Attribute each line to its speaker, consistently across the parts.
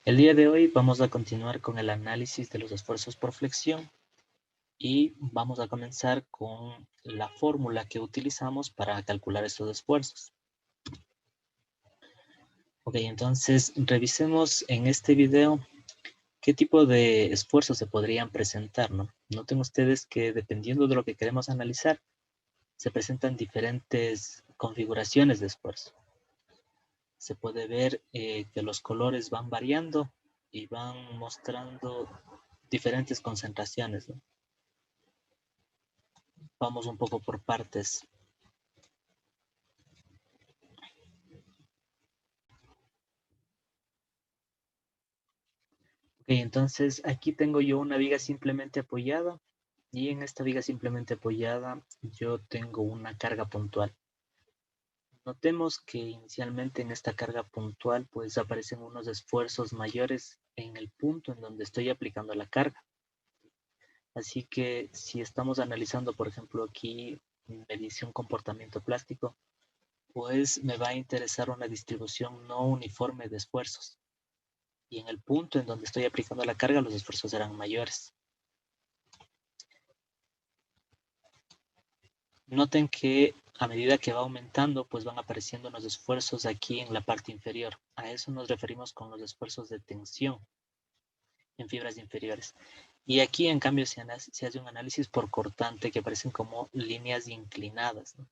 Speaker 1: El día de hoy vamos a continuar con el análisis de los esfuerzos por flexión y vamos a comenzar con la fórmula que utilizamos para calcular estos esfuerzos. Ok, entonces revisemos en este video qué tipo de esfuerzos se podrían presentar, ¿no? Noten ustedes que dependiendo de lo que queremos analizar, se presentan diferentes configuraciones de esfuerzo. Se puede ver que los colores van variando y van mostrando diferentes concentraciones, ¿no? Vamos un poco por partes. Ok, entonces aquí tengo yo una viga simplemente apoyada y en esta viga simplemente apoyada yo tengo una carga puntual. Notemos que inicialmente en esta carga puntual pues aparecen unos esfuerzos mayores en el punto en donde estoy aplicando la carga. Así que si estamos analizando, por ejemplo, aquí medición comportamiento plástico, pues me va a interesar una distribución no uniforme de esfuerzos. Y en el punto en donde estoy aplicando la carga, los esfuerzos serán mayores. Noten que a medida que va aumentando, pues van apareciendo los esfuerzos aquí en la parte inferior. A eso nos referimos con los esfuerzos de tensión en fibras inferiores. Y aquí, en cambio, se hace un análisis por cortante que aparecen como líneas inclinadas, ¿no?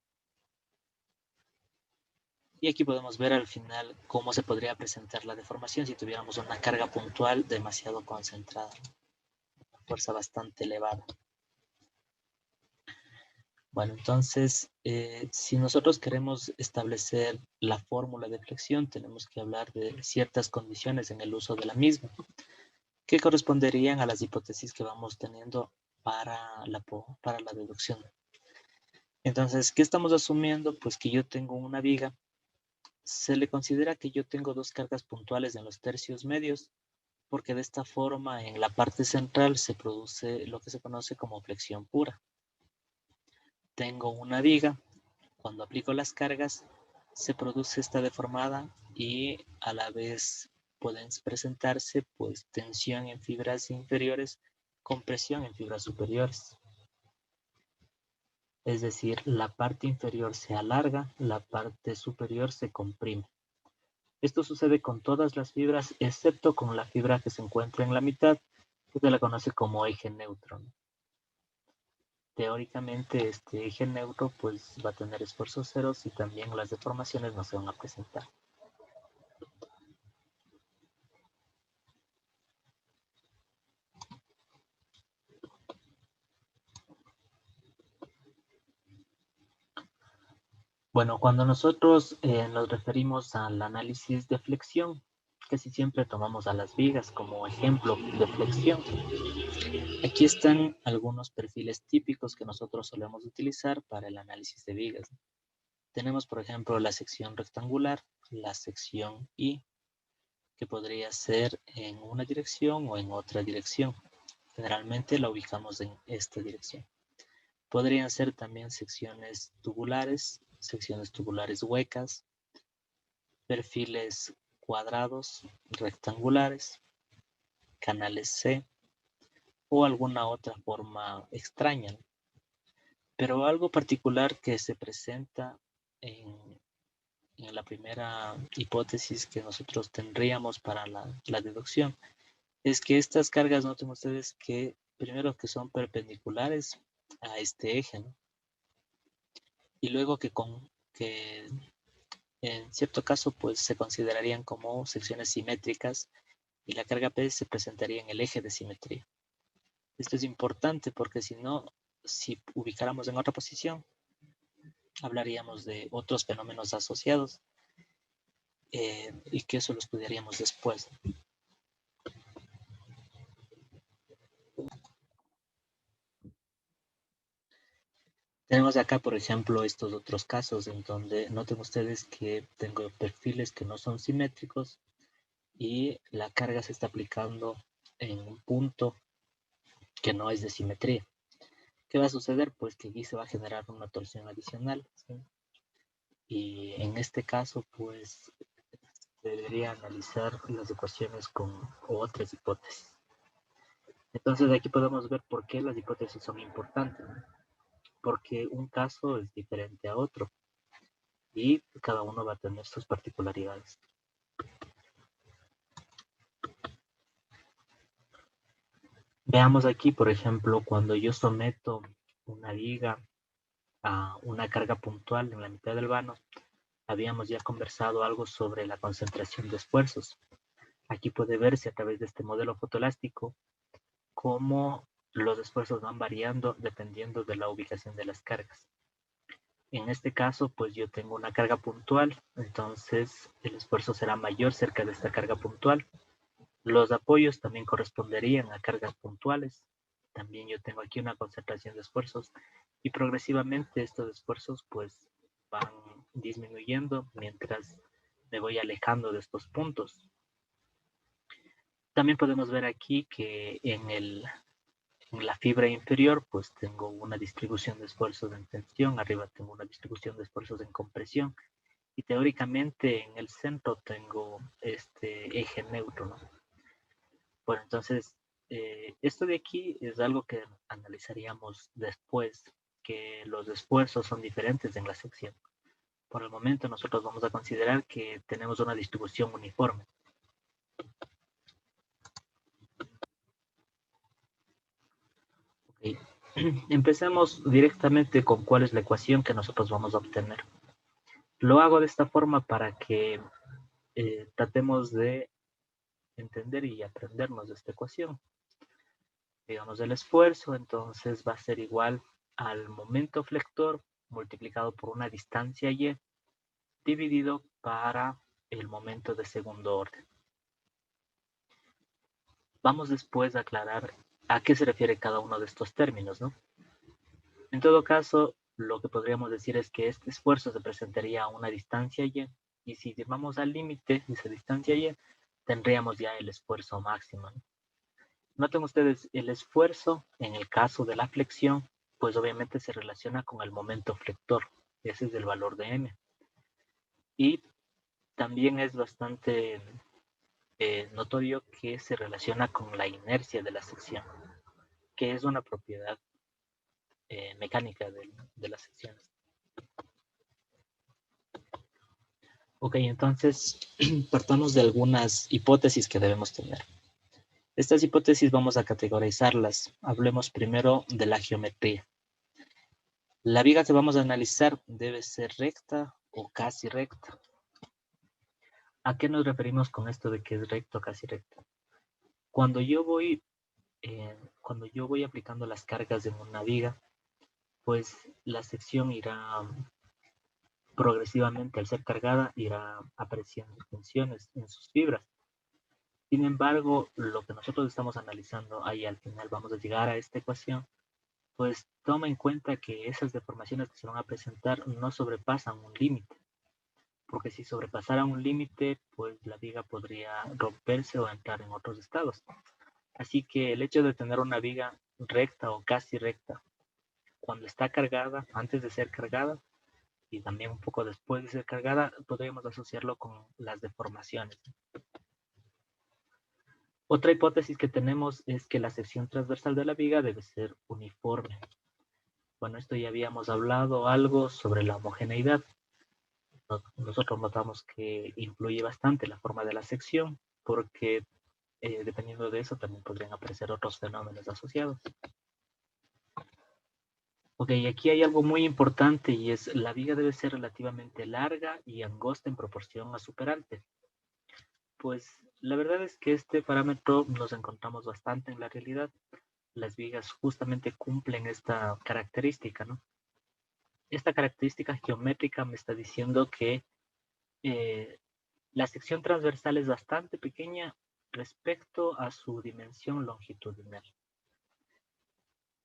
Speaker 1: Y aquí podemos ver al final cómo se podría presentar la deformación si tuviéramos una carga puntual demasiado concentrada, una fuerza bastante elevada. Bueno, entonces, si nosotros queremos establecer la fórmula de flexión, tenemos que hablar de ciertas condiciones en el uso de la misma, que corresponderían a las hipótesis que vamos teniendo para la deducción. Entonces, ¿qué estamos asumiendo? Pues que yo tengo una viga. Se le considera que yo tengo dos cargas puntuales en los tercios medios, porque de esta forma en la parte central se produce lo que se conoce como flexión pura. Tengo una viga, cuando aplico las cargas se produce esta deformada y a la vez pueden presentarse pues tensión en fibras inferiores, compresión en fibras superiores. Es decir, la parte inferior se alarga, la parte superior se comprime. Esto sucede con todas las fibras, excepto con la fibra que se encuentra en la mitad, que se la conoce como eje neutro. Teóricamente, este eje neutro pues va a tener esfuerzos ceros y también las deformaciones no se van a presentar. Bueno, cuando nosotros nos referimos al análisis de flexión, casi siempre tomamos a las vigas como ejemplo de flexión. Aquí están algunos perfiles típicos que nosotros solemos utilizar para el análisis de vigas. Tenemos, por ejemplo, la sección rectangular, la sección I, que podría ser en una dirección o en otra dirección. Generalmente la ubicamos en esta dirección. Podrían ser también secciones tubulares huecas, perfiles cuadrados, rectangulares, canales C o alguna otra forma extraña. Pero algo particular que se presenta en la primera hipótesis que nosotros tendríamos para la deducción es que estas cargas, noten ustedes que primero que son perpendiculares a este eje, ¿no? Y luego que en cierto caso pues se considerarían como secciones simétricas y la carga P se presentaría en el eje de simetría. Esto es importante porque si no, si ubicáramos en otra posición, hablaríamos de otros fenómenos asociados y que eso lo estudiaríamos después. Tenemos acá, por ejemplo, estos otros casos en donde noten ustedes que tengo perfiles que no son simétricos y la carga se está aplicando en un punto que no es de simetría. ¿Qué va a suceder? Pues que aquí se va a generar una torsión adicional, ¿sí? Y en este caso, pues debería analizar las ecuaciones con otras hipótesis. Entonces aquí podemos ver por qué las hipótesis son importantes, ¿no? Porque un caso es diferente a otro y cada uno va a tener sus particularidades. Veamos aquí, por ejemplo, cuando yo someto una viga a una carga puntual en la mitad del vano, habíamos ya conversado algo sobre la concentración de esfuerzos. Aquí puede verse a través de este modelo fotoelástico cómo los esfuerzos van variando dependiendo de la ubicación de las cargas. En este caso, pues yo tengo una carga puntual, entonces el esfuerzo será mayor cerca de esta carga puntual. Los apoyos también corresponderían a cargas puntuales. También yo tengo aquí una concentración de esfuerzos y progresivamente estos esfuerzos pues van disminuyendo mientras me voy alejando de estos puntos. También podemos ver aquí que en la fibra inferior pues tengo una distribución de esfuerzos en tensión, arriba tengo una distribución de esfuerzos en compresión y teóricamente en el centro tengo este eje neutro, ¿no? Bueno, entonces esto de aquí es algo que analizaríamos después, que los esfuerzos son diferentes en la sección. Por el momento nosotros vamos a considerar que tenemos una distribución uniforme. Okay. Empecemos directamente con cuál es la ecuación que nosotros vamos a obtener. Lo hago de esta forma para que tratemos de entender y aprendernos de esta ecuación. Digamos, el esfuerzo entonces va a ser igual al momento flector multiplicado por una distancia y dividido para el momento de segundo orden. Vamos después a aclarar a qué se refiere cada uno de estos términos, ¿no? En todo caso, lo que podríamos decir es que este esfuerzo se presentaría a una distancia y si llevamos al límite de esa distancia y, tendríamos ya el esfuerzo máximo, ¿no? Noten ustedes, el esfuerzo en el caso de la flexión, pues obviamente se relaciona con el momento flector. Ese es el valor de m. Y también es bastante notorio que se relaciona con la inercia de la sección, que es una propiedad mecánica de las secciones. Ok, entonces partamos de algunas hipótesis que debemos tener. Estas hipótesis vamos a categorizarlas. Hablemos primero de la geometría. La viga que vamos a analizar debe ser recta o casi recta. ¿A qué nos referimos con esto de que es recto o casi recto? Cuando yo voy aplicando las cargas en una viga, pues la sección irá progresivamente, al ser cargada, irá apareciendo tensiones en sus fibras. Sin embargo, lo que nosotros estamos analizando, ahí al final vamos a llegar a esta ecuación, pues toma en cuenta que esas deformaciones que se van a presentar no sobrepasan un límite, porque si sobrepasara un límite, pues la viga podría romperse o entrar en otros estados. Así que el hecho de tener una viga recta o casi recta, cuando está cargada, antes de ser cargada, y también un poco después de ser cargada, podríamos asociarlo con las deformaciones. Otra hipótesis que tenemos es que la sección transversal de la viga debe ser uniforme. Bueno, esto ya habíamos hablado algo sobre la homogeneidad. Nosotros notamos que influye bastante la forma de la sección, porque dependiendo de eso también podrían aparecer otros fenómenos asociados. Ok, aquí hay algo muy importante y es la viga debe ser relativamente larga y angosta en proporción a su peralte. Pues la verdad es que este parámetro nos encontramos bastante en la realidad. Las vigas justamente cumplen esta característica, ¿no? Esta característica geométrica me está diciendo que la sección transversal es bastante pequeña respecto a su dimensión longitudinal.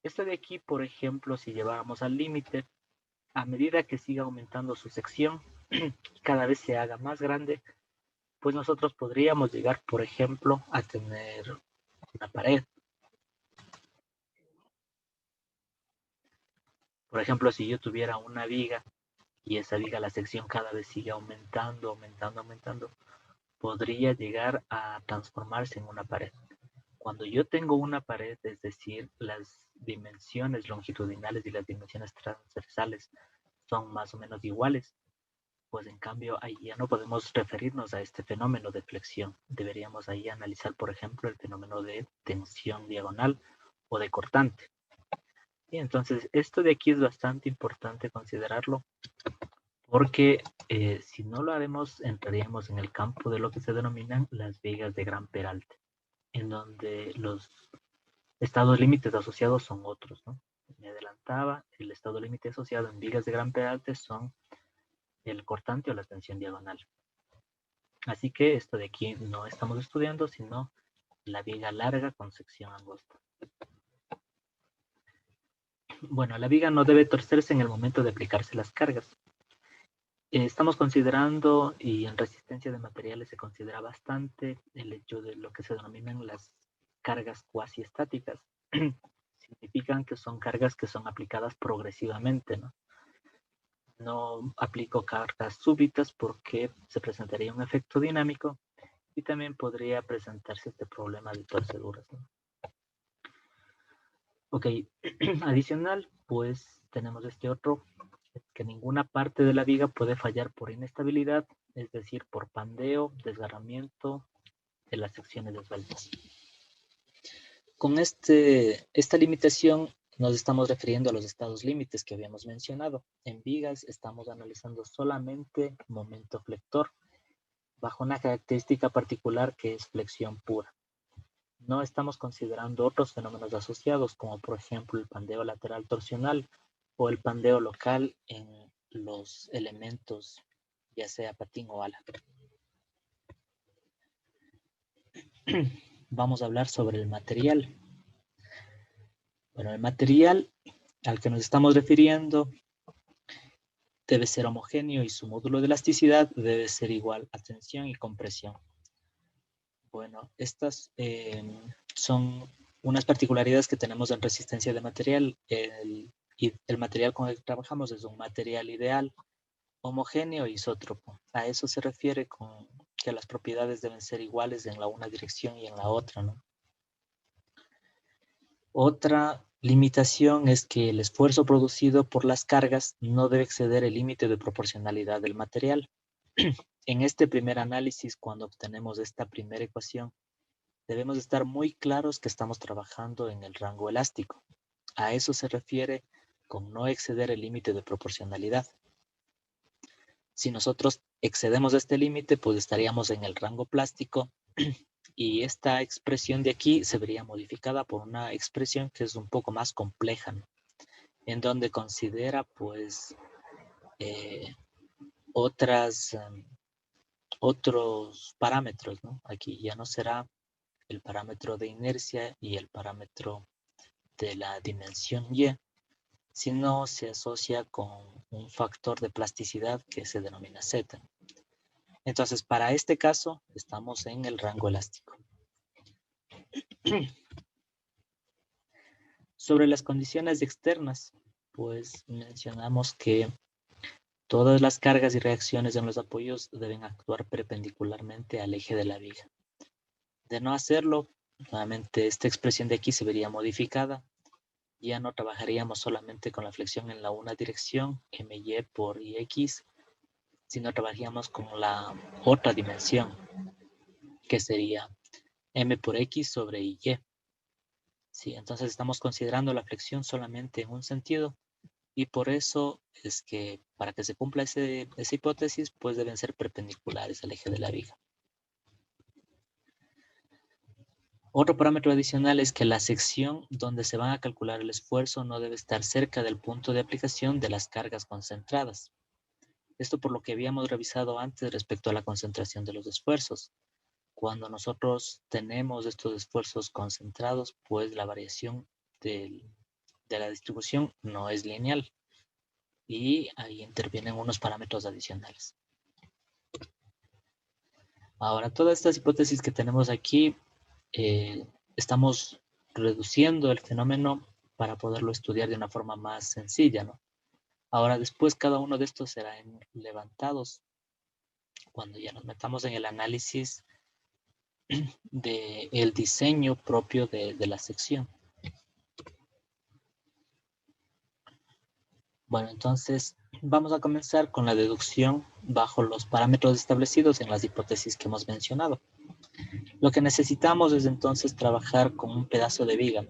Speaker 1: Esto de aquí, por ejemplo, si lleváramos al límite, a medida que siga aumentando su sección, cada vez se haga más grande, pues nosotros podríamos llegar, por ejemplo, a tener una pared. Por ejemplo, si yo tuviera una viga y esa viga, la sección cada vez sigue aumentando, aumentando, aumentando, podría llegar a transformarse en una pared. Cuando yo tengo una pared, es decir, las dimensiones longitudinales y las dimensiones transversales son más o menos iguales, pues en cambio ahí ya no podemos referirnos a este fenómeno de flexión. Deberíamos ahí analizar, por ejemplo, el fenómeno de tensión diagonal o de cortante. Y entonces esto de aquí es bastante importante considerarlo, porque si no lo haremos, entraríamos en el campo de lo que se denominan las vigas de gran peralte, en donde los estados límites asociados son otros, ¿no? Me adelantaba, el estado límite asociado en vigas de gran peralte son el cortante o la tensión diagonal. Así que esto de aquí no estamos estudiando, sino la viga larga con sección angosta. Bueno, la viga no debe torcerse en el momento de aplicarse las cargas. Estamos considerando, y en resistencia de materiales se considera bastante, el hecho de lo que se denominan las cargas cuasi estáticas. Significan que son cargas que son aplicadas progresivamente, ¿no? No aplico cargas súbitas porque se presentaría un efecto dinámico y también podría presentarse este problema de torceduras, ¿no? Ok, adicional, pues tenemos este otro, que ninguna parte de la viga puede fallar por inestabilidad, es decir, por pandeo, desgarramiento de las secciones esbeltas. Con esta limitación nos estamos refiriendo a los estados límites que habíamos mencionado. En vigas estamos analizando solamente momento flector, bajo una característica particular que es flexión pura. No estamos considerando otros fenómenos asociados, como por ejemplo el pandeo lateral torsional o el pandeo local en los elementos, ya sea patín o ala. Vamos a hablar sobre el material. Bueno, el material al que nos estamos refiriendo debe ser homogéneo y su módulo de elasticidad debe ser igual a tensión y compresión. Bueno, estas son unas particularidades que tenemos en resistencia de material. El material con el que trabajamos es un material ideal, homogéneo e isótropo. A eso se refiere con que las propiedades deben ser iguales en la una dirección y en la otra, ¿no? Otra limitación es que el esfuerzo producido por las cargas no debe exceder el límite de proporcionalidad del material. En este primer análisis, cuando obtenemos esta primera ecuación, debemos estar muy claros que estamos trabajando en el rango elástico. A eso se refiere con no exceder el límite de proporcionalidad. Si nosotros excedemos este límite, pues estaríamos en el rango plástico y esta expresión de aquí se vería modificada por una expresión que es un poco más compleja, ¿no? En donde considera pues otros parámetros, ¿no? Aquí ya no será el parámetro de inercia y el parámetro de la dimensión Y, sino se asocia con un factor de plasticidad que se denomina Z. Entonces, para este caso, estamos en el rango elástico. Sobre las condiciones externas, pues mencionamos que todas las cargas y reacciones en los apoyos deben actuar perpendicularmente al eje de la viga. De no hacerlo, nuevamente esta expresión de aquí se vería modificada. Ya no trabajaríamos solamente con la flexión en la una dirección, MY por IX, sino trabajaríamos con la otra dimensión, que sería M por X sobre Y. Sí, entonces estamos considerando la flexión solamente en un sentido y por eso es que para que se cumpla esa hipótesis, pues deben ser perpendiculares al eje de la viga. Otro parámetro adicional es que la sección donde se va a calcular el esfuerzo no debe estar cerca del punto de aplicación de las cargas concentradas. Esto por lo que habíamos revisado antes respecto a la concentración de los esfuerzos. Cuando nosotros tenemos estos esfuerzos concentrados, pues la variación de la distribución no es lineal y ahí intervienen unos parámetros adicionales. Ahora, todas estas hipótesis que tenemos aquí, estamos reduciendo el fenómeno para poderlo estudiar de una forma más sencilla, ¿no? Ahora, después cada uno de estos serán levantados cuando ya nos metamos en el análisis del diseño propio de la sección. Bueno, entonces vamos a comenzar con la deducción bajo los parámetros establecidos en las hipótesis que hemos mencionado. Lo que necesitamos es entonces trabajar con un pedazo de viga.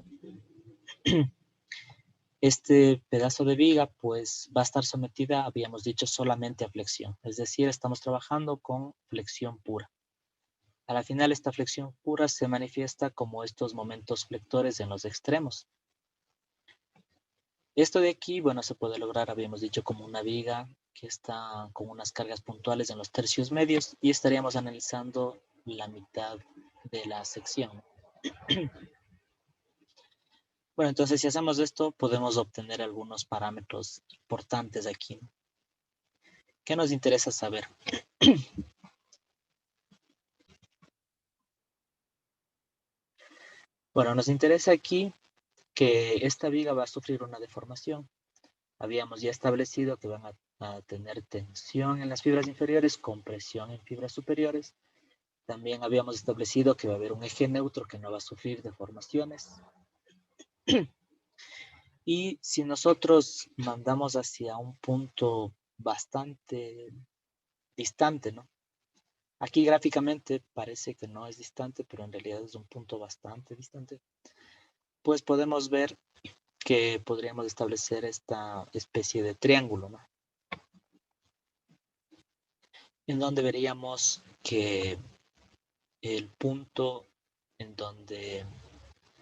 Speaker 1: Este pedazo de viga pues va a estar sometida, habíamos dicho, solamente a flexión. Es decir, estamos trabajando con flexión pura. A la final esta flexión pura se manifiesta como estos momentos flectores en los extremos. Esto de aquí, bueno, se puede lograr, habíamos dicho, como una viga que está con unas cargas puntuales en los tercios medios y estaríamos analizando la mitad de la sección. Bueno, entonces si hacemos esto, podemos obtener algunos parámetros importantes aquí. ¿Qué nos interesa saber? Bueno, nos interesa aquí que esta viga va a sufrir una deformación. Habíamos ya establecido que van a tener tensión en las fibras inferiores, compresión en fibras superiores. También habíamos establecido que va a haber un eje neutro que no va a sufrir deformaciones. Y si nosotros mandamos hacia un punto bastante distante, ¿no? Aquí gráficamente parece que no es distante, pero en realidad es un punto bastante distante. Pues podemos ver que podríamos establecer esta especie de triángulo, ¿no? En donde veríamos que el punto en donde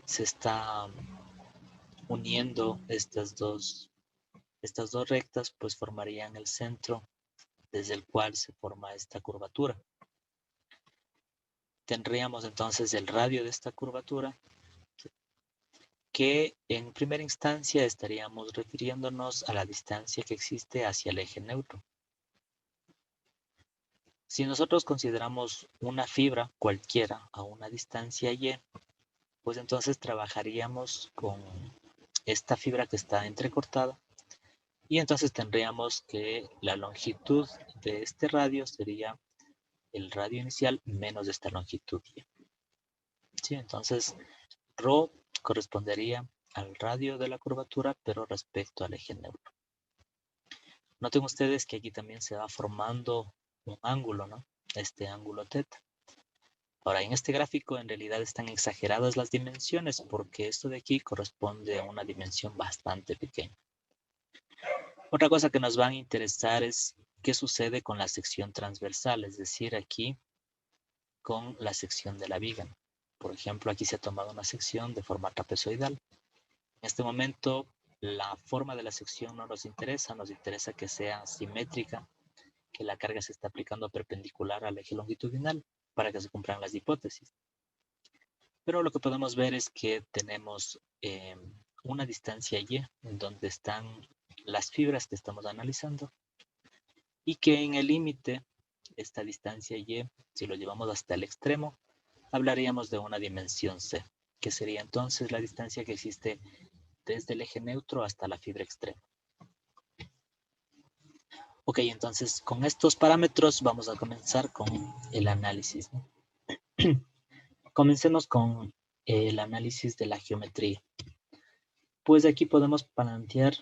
Speaker 1: se está uniendo estas dos rectas, pues formarían el centro desde el cual se forma esta curvatura. Tendríamos entonces el radio de esta curvatura, que en primera instancia estaríamos refiriéndonos a la distancia que existe hacia el eje neutro. Si nosotros consideramos una fibra cualquiera a una distancia y, pues entonces trabajaríamos con esta fibra que está entrecortada y entonces tendríamos que la longitud de este radio sería el radio inicial menos esta longitud y. Sí, entonces ρ correspondería al radio de la curvatura, pero respecto al eje neutro. Noten ustedes que aquí también se va formando un ángulo, ¿no? Este ángulo teta. Ahora, en este gráfico en realidad están exageradas las dimensiones porque esto de aquí corresponde a una dimensión bastante pequeña. Otra cosa que nos va a interesar es qué sucede con la sección transversal, es decir, aquí con la sección de la viga. Por ejemplo, aquí se ha tomado una sección de forma trapezoidal. En este momento, la forma de la sección no nos interesa que sea simétrica, que la carga se esté aplicando perpendicular al eje longitudinal para que se cumplan las hipótesis. Pero lo que podemos ver es que tenemos una distancia y en donde están las fibras que estamos analizando y que en el límite, esta distancia y, si lo llevamos hasta el extremo, hablaríamos de una dimensión c, que sería entonces la distancia que existe desde el eje neutro hasta la fibra extrema. Ok, entonces con estos parámetros vamos a comenzar con el análisis, ¿no? Comencemos con el análisis de la geometría. Pues aquí podemos plantear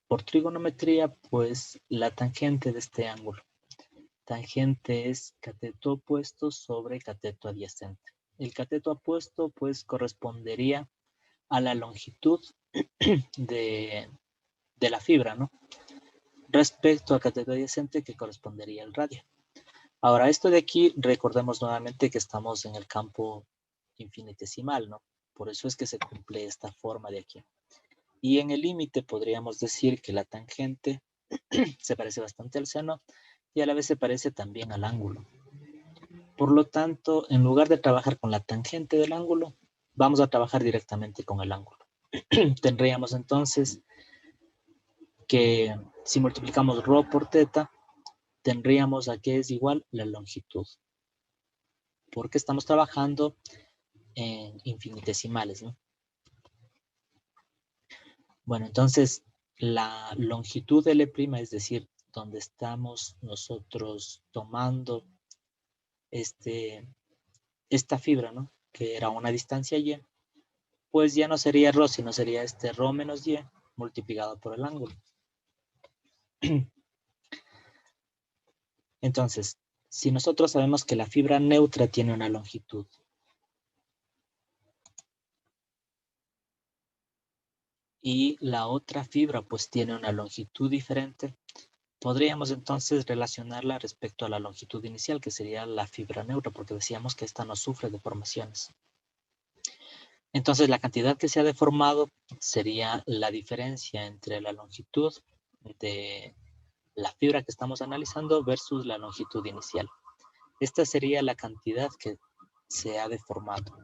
Speaker 1: por trigonometría, pues la tangente de este ángulo. Tangente es cateto opuesto sobre cateto adyacente. El cateto opuesto pues correspondería a la longitud de la fibra, ¿no? Respecto al cateto adyacente que correspondería al radio. Ahora, esto de aquí, recordemos nuevamente que estamos en el campo infinitesimal, ¿no? Por eso es que se cumple esta forma de aquí. Y en el límite podríamos decir que la tangente se parece bastante al seno y a la vez se parece también al ángulo. Por lo tanto, en lugar de trabajar con la tangente del ángulo, vamos a trabajar directamente con el ángulo. Tendríamos entonces que si multiplicamos ρ por teta, tendríamos a que es igual la longitud. Porque estamos trabajando en infinitesimales, ¿no? Bueno, entonces la longitud L', es decir, donde estamos nosotros tomando esta fibra, ¿no? Que era una distancia y, pues ya no sería ρ, sino sería este ρ menos y multiplicado por el ángulo. Entonces, si nosotros sabemos que la fibra neutra tiene una longitud y la otra fibra pues tiene una longitud diferente, podríamos entonces relacionarla respecto a la longitud inicial, que sería la fibra neutra, porque decíamos que esta no sufre deformaciones. Entonces, la cantidad que se ha deformado sería la diferencia entre la longitud de la fibra que estamos analizando versus la longitud inicial. Esta sería la cantidad que se ha deformado.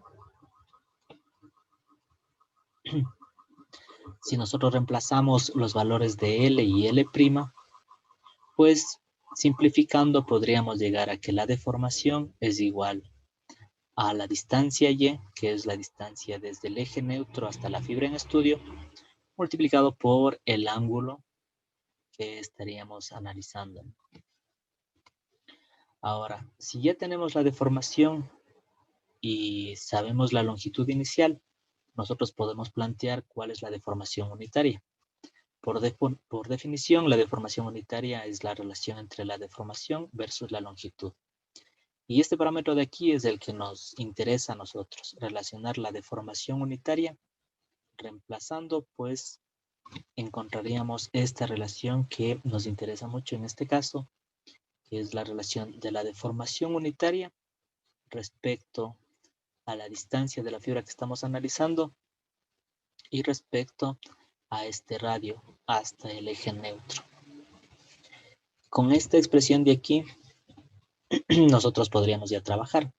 Speaker 1: Si nosotros reemplazamos los valores de L y L', pues simplificando podríamos llegar a que la deformación es igual a la distancia y, que es la distancia desde el eje neutro hasta la fibra en estudio, multiplicado por el ángulo que estaríamos analizando. Ahora, si ya tenemos la deformación y sabemos la longitud inicial, nosotros podemos plantear cuál es la deformación unitaria. Por definición, la deformación unitaria es la relación entre la deformación versus la longitud. Y este parámetro de aquí es el que nos interesa a nosotros, relacionar la deformación unitaria. Reemplazando, pues, encontraríamos esta relación que nos interesa mucho en este caso, que es la relación de la deformación unitaria respecto a la distancia de la fibra que estamos analizando y respecto a este radio hasta el eje neutro. Con esta expresión de aquí, nosotros podríamos ya trabajar.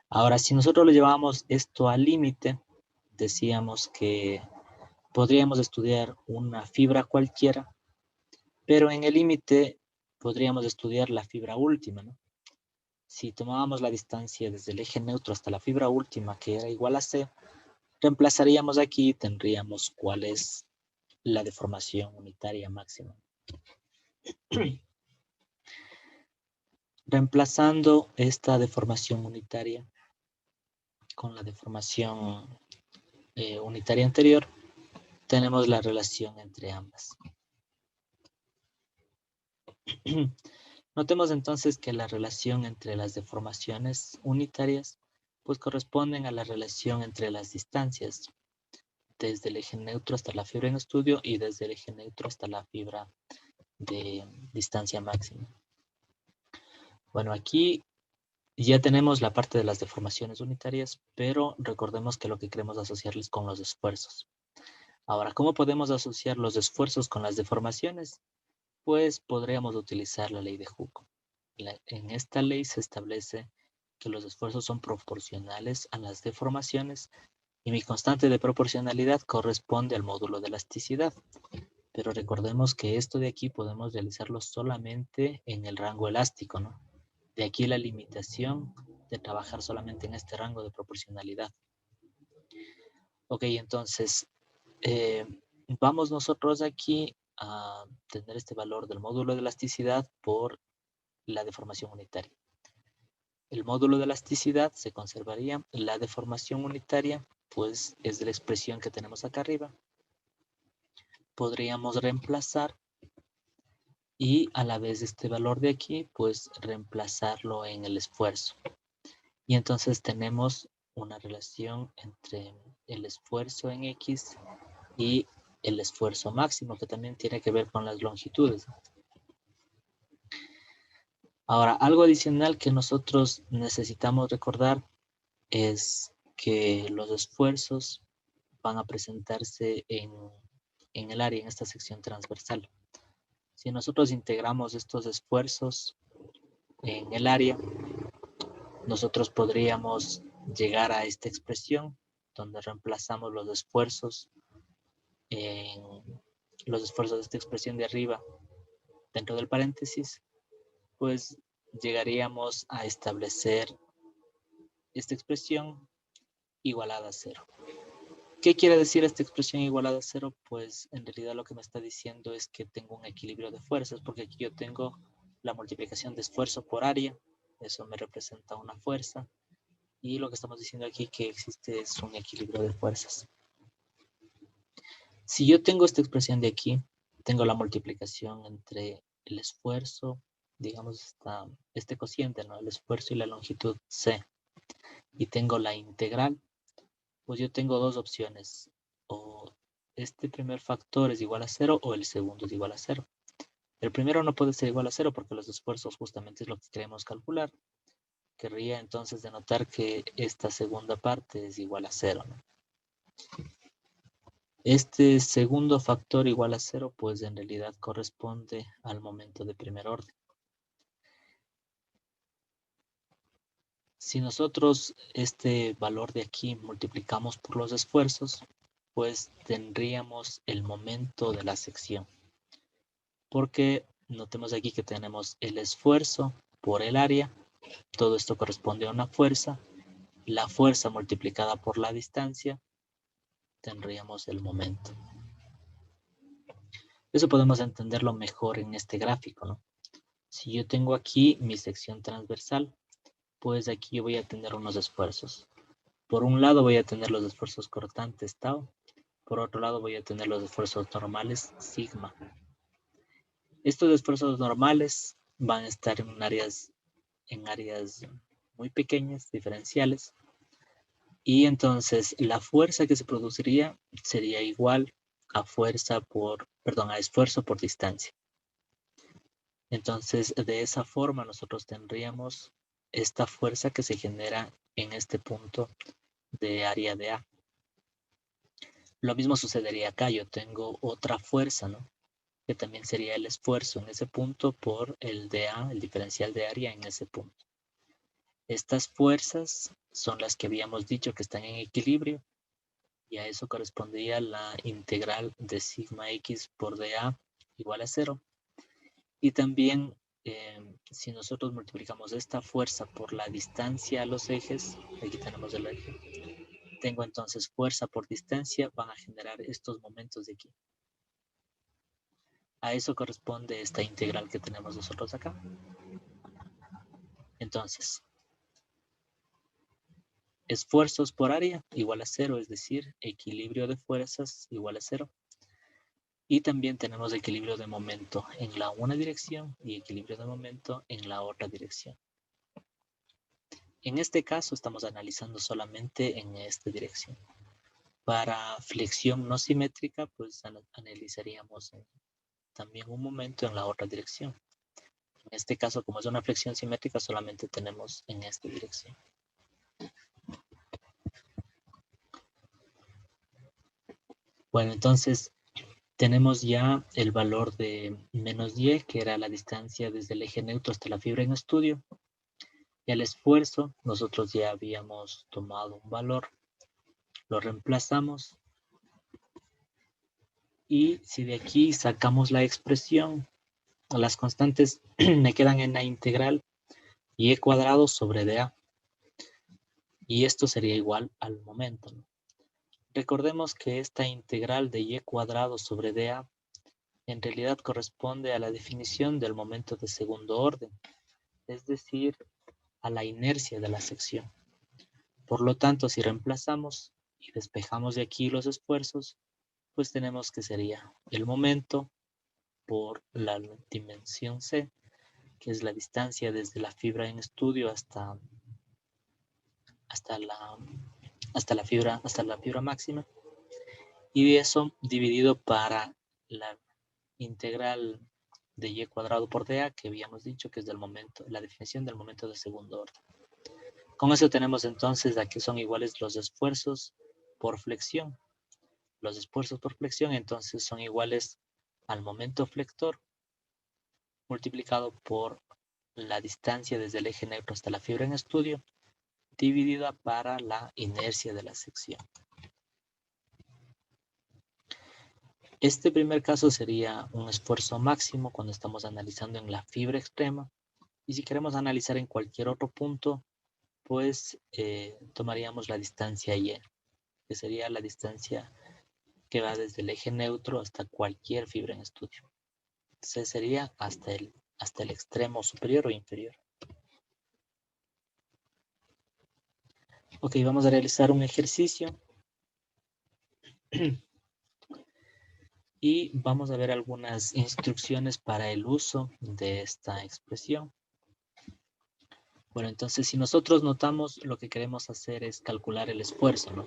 Speaker 1: Ahora, si nosotros lo llevamos esto al límite, decíamos que podríamos estudiar una fibra cualquiera, pero en el límite podríamos estudiar la fibra última, ¿no? Si tomábamos la distancia desde el eje neutro hasta la fibra última, que era igual a C, reemplazaríamos aquí y tendríamos cuál es la deformación unitaria máxima. Reemplazando esta deformación unitaria con la deformación unitaria anterior, tenemos la relación entre ambas. Notemos entonces que la relación entre las deformaciones unitarias pues corresponden a la relación entre las distancias desde el eje neutro hasta la fibra en estudio y desde el eje neutro hasta la fibra de distancia máxima. Bueno, aquí ya tenemos la parte de las deformaciones unitarias, pero recordemos que lo que queremos asociarles con los esfuerzos. Ahora, ¿cómo podemos asociar los esfuerzos con las deformaciones? Pues podríamos utilizar la ley de Hooke. En esta ley se establece que los esfuerzos son proporcionales a las deformaciones y mi constante de proporcionalidad corresponde al módulo de elasticidad. Pero recordemos que esto de aquí podemos realizarlo solamente en el rango elástico, ¿no? De aquí la limitación de trabajar solamente en este rango de proporcionalidad. Ok, entonces vamos nosotros aquí a tener este valor del módulo de elasticidad por la deformación unitaria. El módulo de elasticidad se conservaría. La deformación unitaria, pues, es de la expresión que tenemos acá arriba. Podríamos reemplazar y a la vez este valor de aquí, pues, reemplazarlo en el esfuerzo. Y entonces tenemos una relación entre el esfuerzo en X y el esfuerzo máximo, que también tiene que ver con las longitudes. Ahora, algo adicional que nosotros necesitamos recordar es que los esfuerzos van a presentarse en el área, en esta sección transversal. Si nosotros integramos estos esfuerzos en el área, nosotros podríamos llegar a esta expresión donde reemplazamos los esfuerzos de esta expresión de arriba dentro del paréntesis, pues llegaríamos a establecer esta expresión igualada a 0. ¿Qué quiere decir esta expresión igualada a cero? Pues en realidad lo que me está diciendo es que tengo un equilibrio de fuerzas, porque aquí yo tengo la multiplicación de esfuerzo por área, eso me representa una fuerza, y lo que estamos diciendo aquí que existe es un equilibrio de fuerzas. Si yo tengo esta expresión de aquí, tengo la multiplicación entre el esfuerzo, digamos este cociente, ¿no? El esfuerzo y la longitud C, y tengo la integral, pues yo tengo dos opciones, o este primer factor es igual a cero o el segundo es igual a cero. El primero no puede ser igual a cero porque los esfuerzos justamente es lo que queremos calcular. Querría entonces denotar que esta segunda parte es igual a cero, ¿no? Este segundo factor igual a cero, pues en realidad corresponde al momento de primer orden. Si nosotros este valor de aquí multiplicamos por los esfuerzos, pues tendríamos el momento de la sección. Porque notemos aquí que tenemos el esfuerzo por el área, todo esto corresponde a una fuerza, la fuerza multiplicada por la distancia, tendríamos el momento. Eso podemos entenderlo mejor en este gráfico, ¿no? Si yo tengo aquí mi sección transversal, pues aquí yo voy a tener unos esfuerzos. Por un lado voy a tener los esfuerzos cortantes tau, por otro lado voy a tener los esfuerzos normales sigma. Estos esfuerzos normales van a estar en áreas muy pequeñas, diferenciales, y entonces la fuerza que se produciría sería igual a esfuerzo por distancia. Entonces, de esa forma nosotros tendríamos esta fuerza que se genera en este punto de área de A. Lo mismo sucedería acá, yo tengo otra fuerza, ¿no? Que también sería el esfuerzo en ese punto por el de A, el diferencial de área en ese punto. Estas fuerzas son las que habíamos dicho que están en equilibrio, y a eso correspondería la integral de sigma x por dA igual a 0. Y también, si nosotros multiplicamos esta fuerza por la distancia a los ejes, aquí tenemos el eje, tengo entonces fuerza por distancia, van a generar estos momentos de aquí. A eso corresponde esta integral que tenemos nosotros acá. Entonces, esfuerzos por área igual a 0, es decir, equilibrio de fuerzas igual a 0. Y también tenemos equilibrio de momento en la una dirección y equilibrio de momento en la otra dirección. En este caso estamos analizando solamente en esta dirección. Para flexión no simétrica, pues analizaríamos también un momento en la otra dirección. En este caso, como es una flexión simétrica, solamente tenemos en esta dirección. Bueno, entonces tenemos ya el valor de menos y, que era la distancia desde el eje neutro hasta la fibra en estudio. Y al esfuerzo, nosotros ya habíamos tomado un valor, lo reemplazamos. Y si de aquí sacamos la expresión, las constantes me quedan en la integral y cuadrado sobre dA. Y esto sería igual al momento, ¿no? Recordemos que esta integral de y cuadrado sobre dA en realidad corresponde a la definición del momento de segundo orden, es decir, a la inercia de la sección. Por lo tanto, si reemplazamos y despejamos de aquí los esfuerzos, pues tenemos que sería el momento por la dimensión C, que es la distancia desde la fibra en estudio hasta la fibra máxima, y eso dividido para la integral de y cuadrado por dA, que habíamos dicho que es la definición del momento de segundo orden. Con eso tenemos entonces a que son iguales los esfuerzos por flexión. Los esfuerzos por flexión entonces son iguales al momento flector multiplicado por la distancia desde el eje neutro hasta la fibra en estudio, dividida para la inercia de la sección. Este primer caso sería un esfuerzo máximo cuando estamos analizando en la fibra extrema, y si queremos analizar en cualquier otro punto, pues tomaríamos la distancia y. que sería la distancia que va desde el eje neutro hasta cualquier fibra en estudio. C sería hasta el extremo superior o inferior. Ok, vamos a realizar un ejercicio. Y vamos a ver algunas instrucciones para el uso de esta expresión. Bueno, entonces si nosotros notamos, lo que queremos hacer es calcular el esfuerzo, ¿no?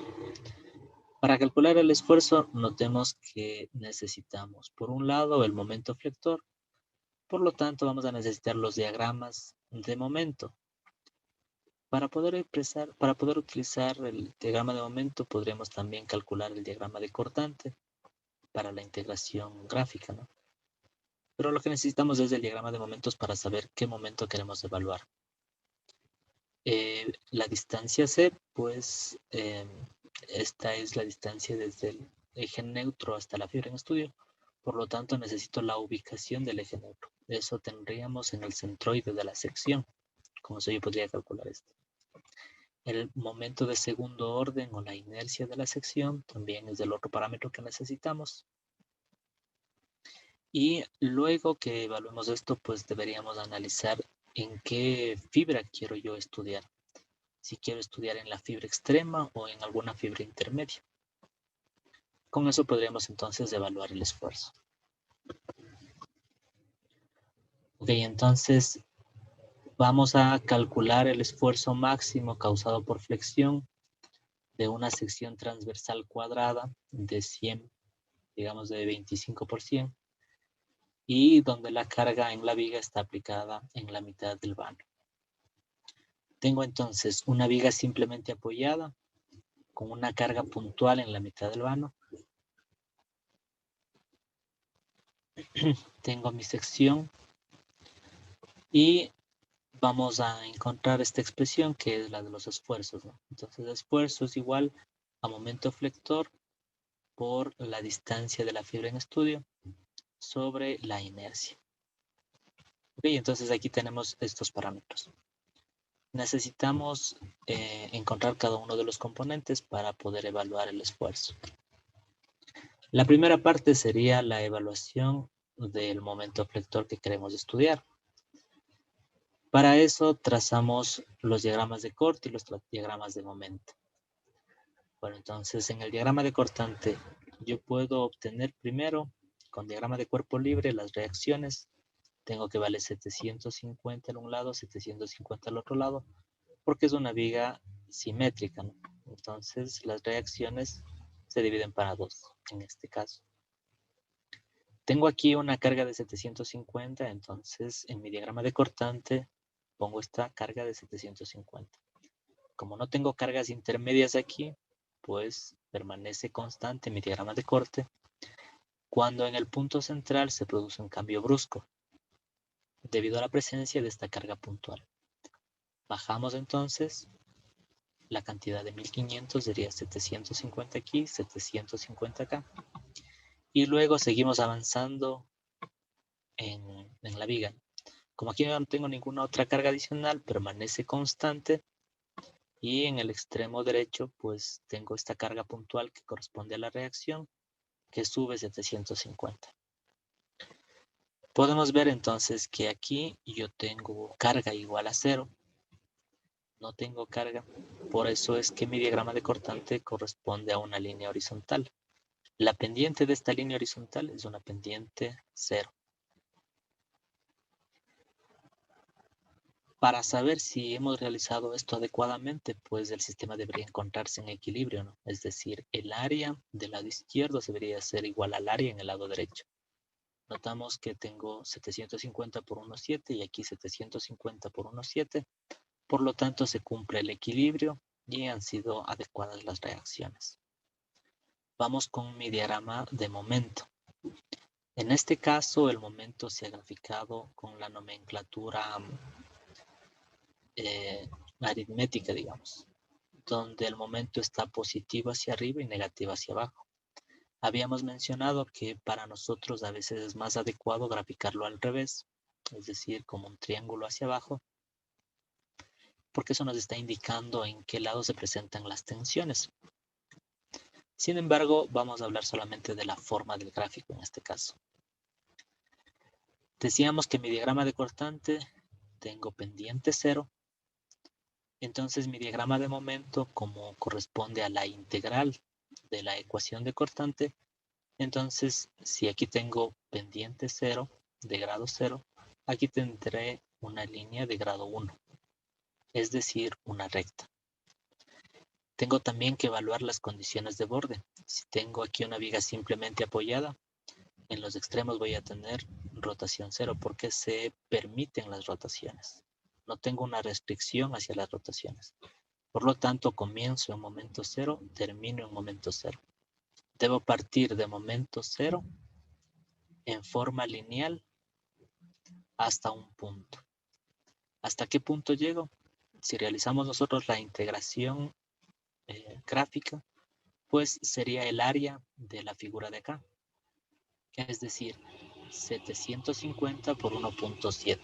Speaker 1: Para calcular el esfuerzo, notemos que necesitamos, por un lado, el momento flector. Por lo tanto, vamos a necesitar los diagramas de momento. Para poder utilizar el diagrama de momento, podríamos también calcular el diagrama de cortante para la integración gráfica, ¿no? Pero lo que necesitamos es el diagrama de momentos para saber qué momento queremos evaluar. La distancia C, pues, esta es la distancia desde el eje neutro hasta la fibra en estudio. Por lo tanto, necesito la ubicación del eje neutro. Eso tendríamos en el centroide de la sección. Con eso yo podría calcular esto. El momento de segundo orden o la inercia de la sección también es el otro parámetro que necesitamos. Y luego que evaluemos esto, pues deberíamos analizar en qué fibra quiero yo estudiar. Si quiero estudiar en la fibra extrema o en alguna fibra intermedia. Con eso podríamos entonces evaluar el esfuerzo. Ok, entonces vamos a calcular el esfuerzo máximo causado por flexión de una sección transversal cuadrada de 100, digamos de 25%, y donde la carga en la viga está aplicada en la mitad del vano. Tengo entonces una viga simplemente apoyada con una carga puntual en la mitad del vano. Tengo mi sección y vamos a encontrar esta expresión que es la de los esfuerzos, ¿no? Entonces, esfuerzo es igual a momento flector por la distancia de la fibra en estudio sobre la inercia. Ok, entonces aquí tenemos estos parámetros. Necesitamos encontrar cada uno de los componentes para poder evaluar el esfuerzo. La primera parte sería la evaluación del momento flector que queremos estudiar. Para eso trazamos los diagramas de corte y los diagramas de momento. Bueno, entonces en el diagrama de cortante yo puedo obtener primero, con diagrama de cuerpo libre, las reacciones. Tengo que vale 750 en un lado, 750 al otro lado, porque es una viga simétrica, ¿no? Entonces las reacciones se dividen para dos, en este caso. Tengo aquí una carga de 750, entonces en mi diagrama de cortante pongo esta carga de 750. Como no tengo cargas intermedias aquí, pues permanece constante mi diagrama de corte cuando en el punto central se produce un cambio brusco debido a la presencia de esta carga puntual. Bajamos entonces la cantidad de 1500, sería 750 aquí, 750 acá. Y luego seguimos avanzando en la viga. Como aquí no tengo ninguna otra carga adicional, permanece constante. Y en el extremo derecho, pues tengo esta carga puntual que corresponde a la reacción, que sube 750. Podemos ver entonces que aquí yo tengo carga igual a 0. No tengo carga. Por eso es que mi diagrama de cortante corresponde a una línea horizontal. La pendiente de esta línea horizontal es una pendiente 0. Para saber si hemos realizado esto adecuadamente, pues el sistema debería encontrarse en equilibrio, ¿no? Es decir, el área del lado izquierdo debería ser igual al área en el lado derecho. Notamos que tengo 750 por 1,7 y aquí 750 por 1,7. Por lo tanto, se cumple el equilibrio y han sido adecuadas las reacciones. Vamos con mi diagrama de momento. En este caso, el momento se ha graficado con la nomenclatura aritmética, digamos, donde el momento está positivo hacia arriba y negativo hacia abajo. Habíamos mencionado que para nosotros a veces es más adecuado graficarlo al revés, es decir, como un triángulo hacia abajo, porque eso nos está indicando en qué lado se presentan las tensiones. Sin embargo, vamos a hablar solamente de la forma del gráfico en este caso. Decíamos que mi diagrama de cortante tengo pendiente 0. Entonces mi diagrama de momento, como corresponde a la integral de la ecuación de cortante, entonces si aquí tengo pendiente 0 de grado 0, aquí tendré una línea de grado 1, es decir, una recta. Tengo también que evaluar las condiciones de borde. Si tengo aquí una viga simplemente apoyada, en los extremos voy a tener rotación 0 porque se permiten las rotaciones. No tengo una restricción hacia las rotaciones. Por lo tanto, comienzo en momento 0, termino en momento 0. Debo partir de momento 0 en forma lineal hasta un punto. ¿Hasta qué punto llego? Si realizamos nosotros la integración gráfica, pues sería el área de la figura de acá. Es decir, 750 por 1.7.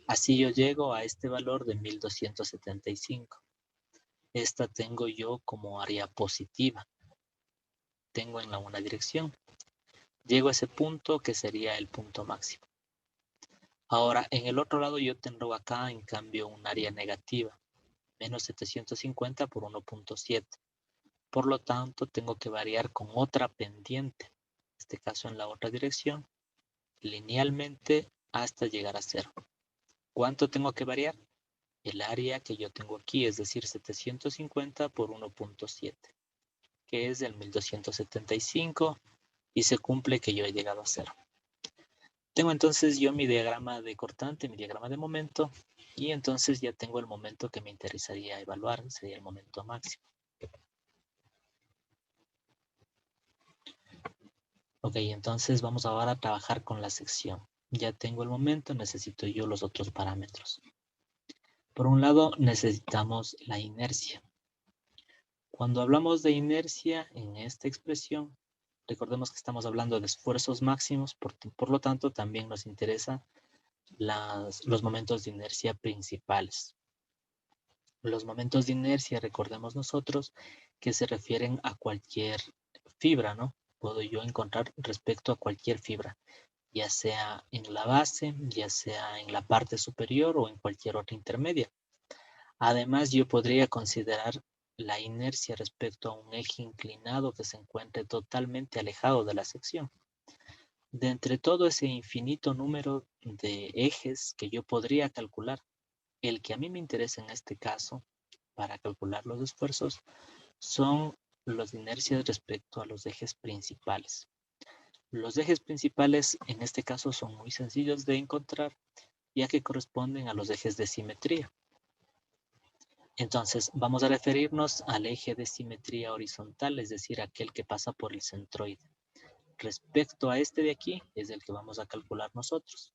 Speaker 1: Así yo llego a este valor de 1275. Esta tengo yo como área positiva. Tengo en la una dirección. Llego a ese punto que sería el punto máximo. Ahora, en el otro lado yo tengo acá, en cambio, un área negativa. Menos 750 por 1.7. Por lo tanto, tengo que variar con otra pendiente. En este caso, en la otra dirección, linealmente hasta llegar a 0. ¿Cuánto tengo que variar? El área que yo tengo aquí, es decir, 750 por 1.7, que es el 1275, y se cumple que yo he llegado a 0. Tengo entonces yo mi diagrama de cortante, mi diagrama de momento, y entonces ya tengo el momento que me interesaría evaluar, sería el momento máximo. Ok, entonces vamos ahora a trabajar con la sección. Ya tengo el momento, necesito yo los otros parámetros. Por un lado, necesitamos la inercia. Cuando hablamos de inercia en esta expresión, recordemos que estamos hablando de esfuerzos máximos, por lo tanto también nos interesa los momentos de inercia principales. Los momentos de inercia, recordemos nosotros, que se refieren a cualquier fibra, ¿no? Puedo yo encontrar respecto a cualquier fibra, ya sea en la base, ya sea en la parte superior o en cualquier otra intermedia. Además, yo podría considerar la inercia respecto a un eje inclinado que se encuentre totalmente alejado de la sección. De entre todo ese infinito número de ejes que yo podría calcular, el que a mí me interesa en este caso para calcular los esfuerzos son las inercias respecto a los ejes principales. Los ejes principales en este caso son muy sencillos de encontrar, ya que corresponden a los ejes de simetría. Entonces, vamos a referirnos al eje de simetría horizontal, es decir, aquel que pasa por el centroide. Respecto a este de aquí, es el que vamos a calcular nosotros.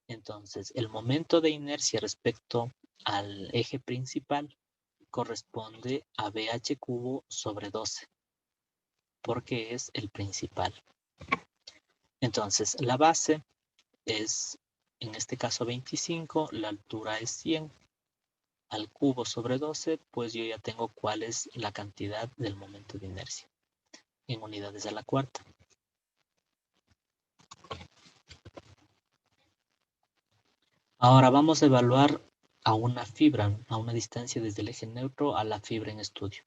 Speaker 1: Entonces, el momento de inercia respecto al eje principal corresponde a BH cubo sobre 12, porque es el principal. Entonces, la base es, en este caso, 25, la altura es 100. Al cubo sobre 12, pues yo ya tengo cuál es la cantidad del momento de inercia en unidades a la cuarta. Ahora vamos a evaluar a una fibra, a una distancia desde el eje neutro a la fibra en estudio.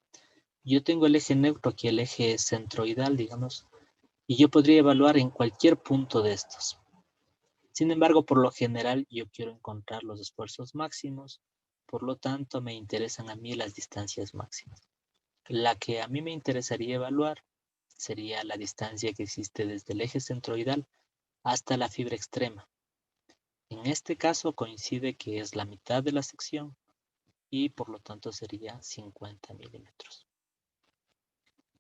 Speaker 1: Yo tengo el eje neutro aquí, el eje centroidal, digamos, y yo podría evaluar en cualquier punto de estos. Sin embargo, por lo general, yo quiero encontrar los esfuerzos máximos, por lo tanto, me interesan a mí las distancias máximas. La que a mí me interesaría evaluar sería la distancia que existe desde el eje centroidal hasta la fibra extrema. En este caso coincide que es la mitad de la sección y por lo tanto sería 50 milímetros.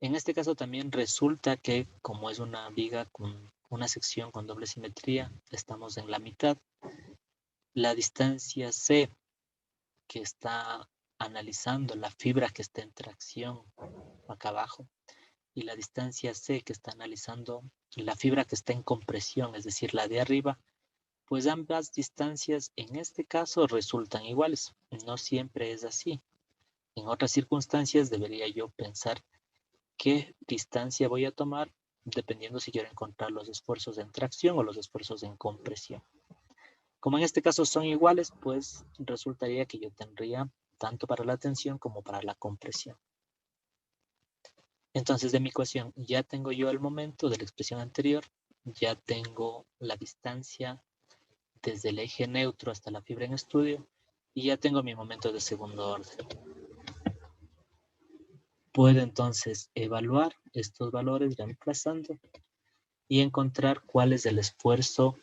Speaker 1: En este caso también resulta que como es una viga con una sección con doble simetría, estamos en la mitad. La distancia C, que está analizando la fibra que está en tracción acá abajo, y la distancia C, que está analizando la fibra que está en compresión, es decir, la de arriba, pues ambas distancias en este caso resultan iguales. No siempre es así. En otras circunstancias debería yo pensar qué distancia voy a tomar dependiendo si quiero encontrar los esfuerzos en tracción o los esfuerzos en compresión. Como en este caso son iguales, pues resultaría que yo tendría tanto para la tensión como para la compresión. Entonces de mi ecuación ya tengo yo el momento de la expresión anterior, ya tengo la distancia desde el eje neutro hasta la fibra en estudio y ya tengo mi momento de segundo orden. Puedo entonces evaluar estos valores reemplazando y encontrar cuál es el esfuerzo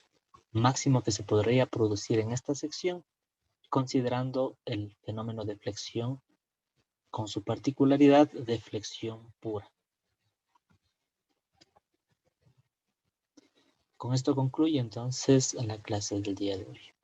Speaker 1: máximo que se podría producir en esta sección, considerando el fenómeno de flexión con su particularidad de flexión pura. Con esto concluye entonces la clase del día de hoy.